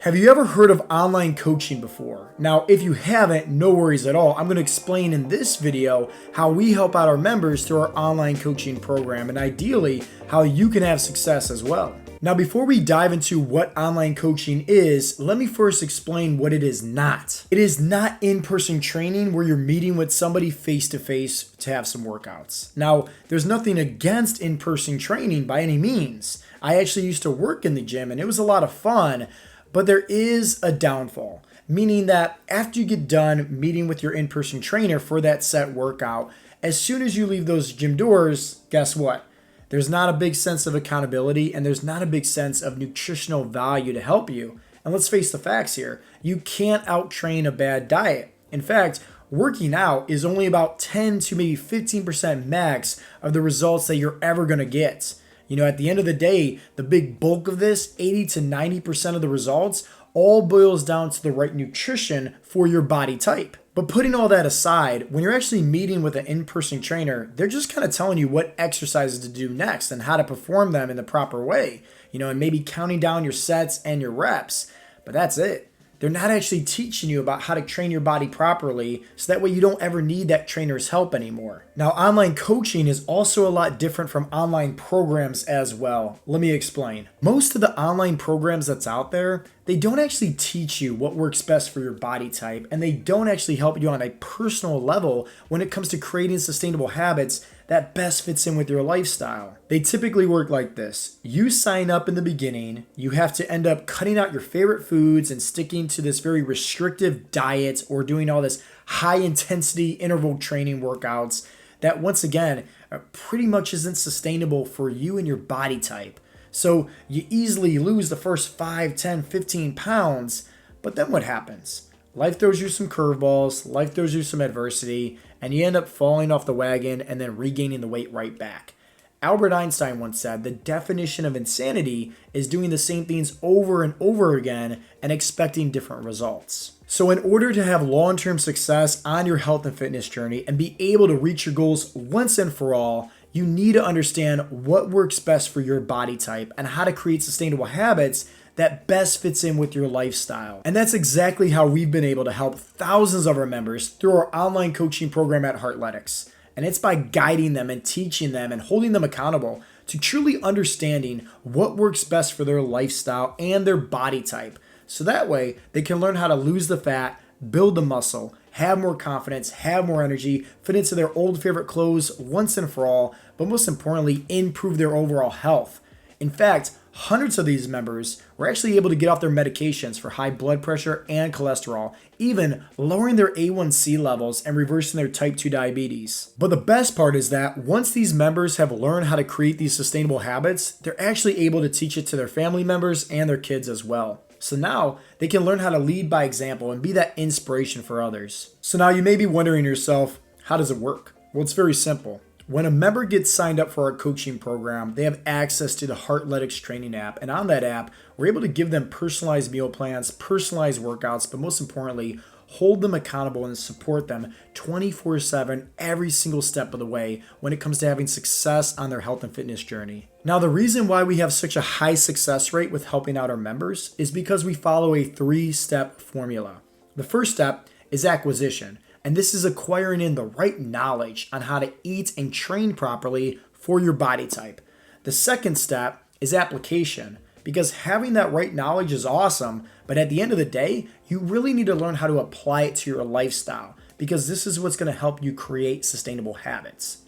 Have you ever heard of online coaching before? Now, if you haven't, no worries at all. I'm going to explain in this video how we help out our members through our online coaching program and ideally how you can have success as well. Now, before we dive into what online coaching is, let me first explain what it is not. It is not in-person training where you're meeting with somebody face-to-face to have some workouts. Now, there's nothing against in-person training by any means. I actually used to work in the gym and it was a lot of fun. But there is a downfall, meaning that after you get done meeting with your in-person trainer for that set workout, as soon as you leave those gym doors, guess what? There's not a big sense of accountability and there's not a big sense of nutritional value to help you. And let's face the facts here. You can't out-train a bad diet. In fact, working out is only about 10 to maybe 15% max of the results that you're ever going to get. You know, at the end of the day, the big bulk of this, 80 to 90% of the results, all boils down to the right nutrition for your body type. But putting all that aside, when you're actually meeting with an in-person trainer, they're just kind of telling you what exercises to do next and how to perform them in the proper way, you know, and maybe counting down your sets and your reps. But that's it. They're not actually teaching you about how to train your body properly so that way you don't ever need that trainer's help anymore. Now, online coaching is also a lot different from online programs as well. Let me explain. Most of the online programs that's out there, they don't actually teach you what works best for your body type, and they don't actually help you on a personal level when it comes to creating sustainable habits that best fits in with your lifestyle. They typically work like this. You sign up in the beginning, you have to end up cutting out your favorite foods and sticking to this very restrictive diet or doing all this high intensity interval training workouts that once again pretty much isn't sustainable for you and your body type. So you easily lose the first 5, 10, 15 pounds, but then what happens? Life throws you some curveballs, life throws you some adversity, and you end up falling off the wagon and then regaining the weight right back. Albert Einstein once said, the definition of insanity is doing the same things over and over again and expecting different results. So in order to have long-term success on your health and fitness journey and be able to reach your goals once and for all, you need to understand what works best for your body type and how to create sustainable habits that best fits in with your lifestyle. And that's exactly how we've been able to help thousands of our members through our online coaching program at Heartletics. And it's by guiding them and teaching them and holding them accountable to truly understanding what works best for their lifestyle and their body type. So that way they can learn how to lose the fat, build the muscle, have more confidence, have more energy, fit into their old favorite clothes once and for all, but most importantly, improve their overall health. In fact, hundreds of these members were actually able to get off their medications for high blood pressure and cholesterol, even lowering their A1C levels and reversing their type 2 diabetes. But the best part is that once these members have learned how to create these sustainable habits, they're actually able to teach it to their family members and their kids as well. So now they can learn how to lead by example and be that inspiration for others. So now you may be wondering to yourself, how does it work? Well, it's very simple. When a member gets signed up for our coaching program, they have access to the Heartletics training app. And on that app, we're able to give them personalized meal plans, personalized workouts, but most importantly, hold them accountable and support them 24/7 every single step of the way when it comes to having success on their health and fitness journey. Now, the reason why we have such a high success rate with helping out our members is because we follow a 3-step formula. The first step is acquisition. And this is acquiring in the right knowledge on how to eat and train properly for your body type. The second step is application, because having that right knowledge is awesome, but at the end of the day, you really need to learn how to apply it to your lifestyle, because this is what's going to help you create sustainable habits.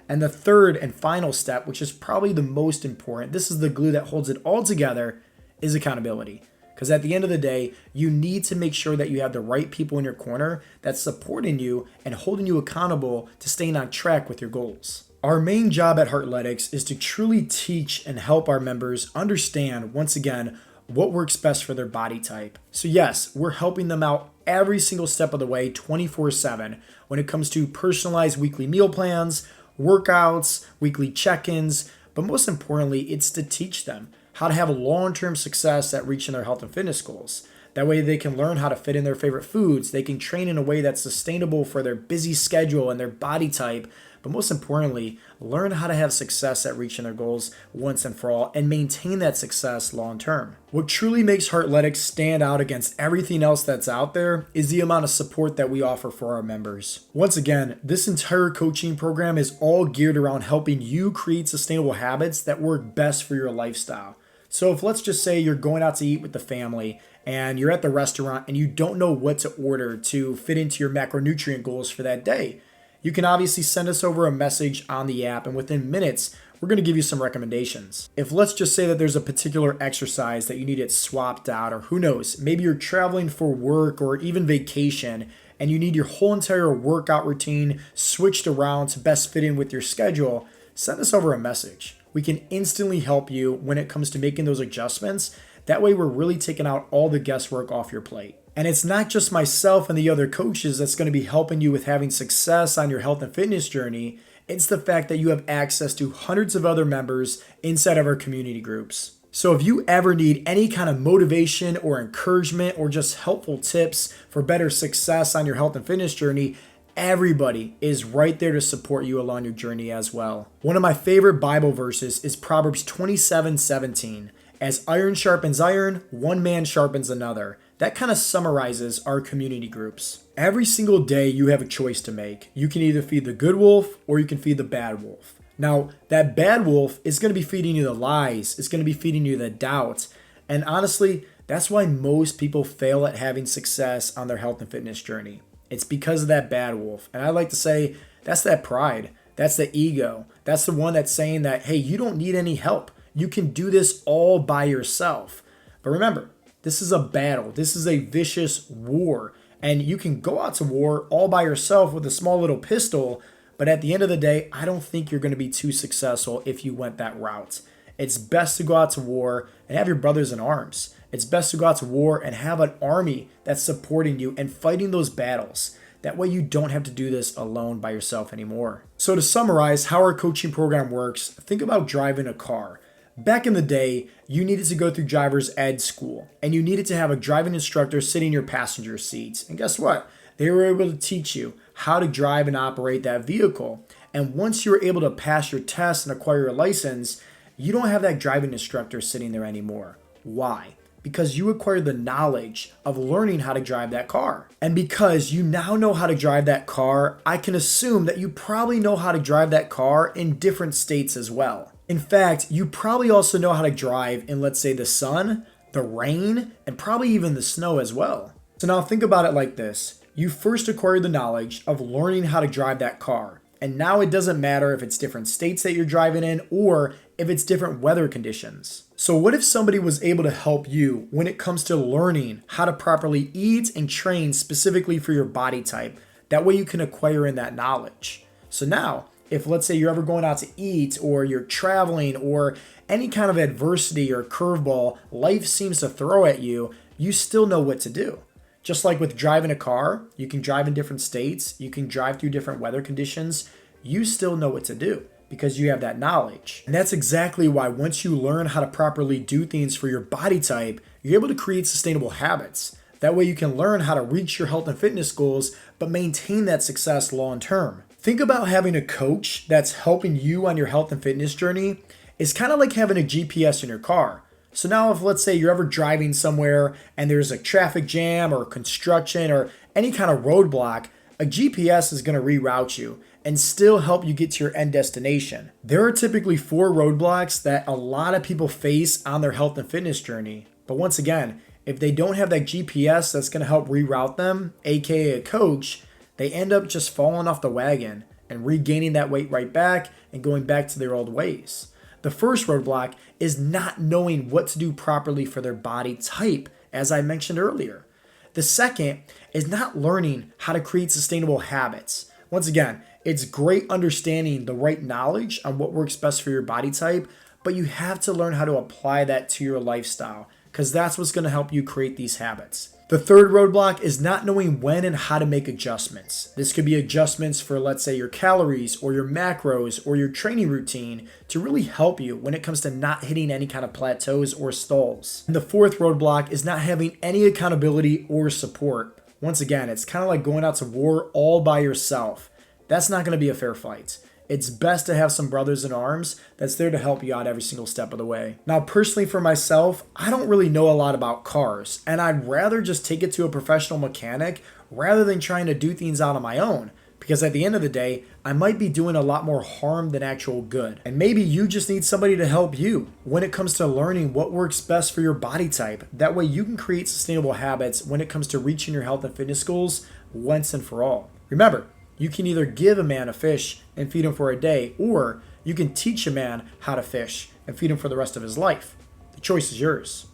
And the third and final step, which is probably the most important, this is the glue that holds it all together, is accountability. Because at the end of the day, you need to make sure that you have the right people in your corner that's supporting you and holding you accountable to staying on track with your goals. Our main job at Heartletics is to truly teach and help our members understand, once again, what works best for their body type. So yes, we're helping them out every single step of the way 24/7 when it comes to personalized weekly meal plans, workouts, weekly check-ins, but most importantly, it's to teach them how to have long-term success at reaching their health and fitness goals. That way they can learn how to fit in their favorite foods. They can train in a way that's sustainable for their busy schedule and their body type, but most importantly, learn how to have success at reaching their goals once and for all and maintain that success long term. What truly makes Heartletics stand out against everything else that's out there is the amount of support that we offer for our members. Once again, this entire coaching program is all geared around helping you create sustainable habits that work best for your lifestyle. So if let's just say you're going out to eat with the family and you're at the restaurant and you don't know what to order to fit into your macronutrient goals for that day, you can obviously send us over a message on the app, and within minutes, we're going to give you some recommendations. If let's just say that there's a particular exercise that you need it swapped out, or who knows, maybe you're traveling for work or even vacation and you need your whole entire workout routine switched around to best fit in with your schedule, send us over a message. We can instantly help you when it comes to making those adjustments. That way we're really taking out all the guesswork off your plate. And it's not just myself and the other coaches that's going to be helping you with having success on your health and fitness journey. It's the fact that you have access to hundreds of other members inside of our community groups. So if you ever need any kind of motivation or encouragement or just helpful tips for better success on your health and fitness journey, everybody is right there to support you along your journey as well. One of my favorite Bible verses is Proverbs 27:17. As iron sharpens iron, one man sharpens another. That kind of summarizes our community groups. Every single day you have a choice to make. You can either feed the good wolf or you can feed the bad wolf. Now, that bad wolf is going to be feeding you the lies. It's going to be feeding you the doubt. And honestly, that's why most people fail at having success on their health and fitness journey. It's because of that bad wolf. And I like to say that's that pride. That's the ego. That's the one that's saying that, hey, you don't need any help. You can do this all by yourself. But remember, this is a battle. This is a vicious war. And you can go out to war all by yourself with a small little pistol. But at the end of the day, I don't think you're going to be too successful if you went that route. It's best to go out to war and have your brothers in arms. It's best to go out to war and have an army that's supporting you and fighting those battles. That way you don't have to do this alone by yourself anymore. So to summarize how our coaching program works, think about driving a car. Back in the day, you needed to go through driver's ed school and you needed to have a driving instructor sitting in your passenger seats. And guess what? They were able to teach you how to drive and operate that vehicle. And once you were able to pass your test and acquire your license, you don't have that driving instructor sitting there anymore. Why? Because you acquired the knowledge of learning how to drive that car. And because you now know how to drive that car, I can assume that you probably know how to drive that car in different states as well. In fact, you probably also know how to drive in, let's say, the sun, the rain, and probably even the snow as well. So now think about it like this. You first acquired the knowledge of learning how to drive that car. And now it doesn't matter if it's different states that you're driving in or if it's different weather conditions. So what if somebody was able to help you when it comes to learning how to properly eat and train specifically for your body type? That way you can acquire in that knowledge. So now, if let's say you're ever going out to eat or you're traveling or any kind of adversity or curveball life seems to throw at you, you still know what to do. Just like with driving a car, you can drive in different states, you can drive through different weather conditions, you still know what to do because you have that knowledge. And that's exactly why once you learn how to properly do things for your body type, you're able to create sustainable habits. That way you can learn how to reach your health and fitness goals, but maintain that success long term. Think about having a coach that's helping you on your health and fitness journey. It's kind of like having a GPS in your car. So now if let's say you're ever driving somewhere and there's a traffic jam or construction or any kind of roadblock, a GPS is going to reroute you and still help you get to your end destination. There are typically 4 roadblocks that a lot of people face on their health and fitness journey. But once again, if they don't have that GPS that's going to help reroute them, aka a coach, they end up just falling off the wagon and regaining that weight right back and going back to their old ways. The first roadblock is not knowing what to do properly for their body type, as I mentioned earlier. The second is not learning how to create sustainable habits. Once again, it's great understanding the right knowledge on what works best for your body type, but you have to learn how to apply that to your lifestyle because that's what's going to help you create these habits. The third roadblock is not knowing when and how to make adjustments. This could be adjustments for, let's say, your calories or your macros or your training routine to really help you when it comes to not hitting any kind of plateaus or stalls. And the fourth roadblock is not having any accountability or support. Once again, it's kind of like going out to war all by yourself. That's not going to be a fair fight. it's best to have some brothers in arms that's there to help you out every single step of the way. Now, personally for myself, I don't really know a lot about cars, and I'd rather just take it to a professional mechanic rather than trying to do things out on my own. Because at the end of the day, I might be doing a lot more harm than actual good. And maybe you just need somebody to help you when it comes to learning what works best for your body type. That way you can create sustainable habits when it comes to reaching your health and fitness goals once and for all. Remember, you can either give a man a fish and feed him for a day, or you can teach a man how to fish and feed him for the rest of his life. The choice is yours.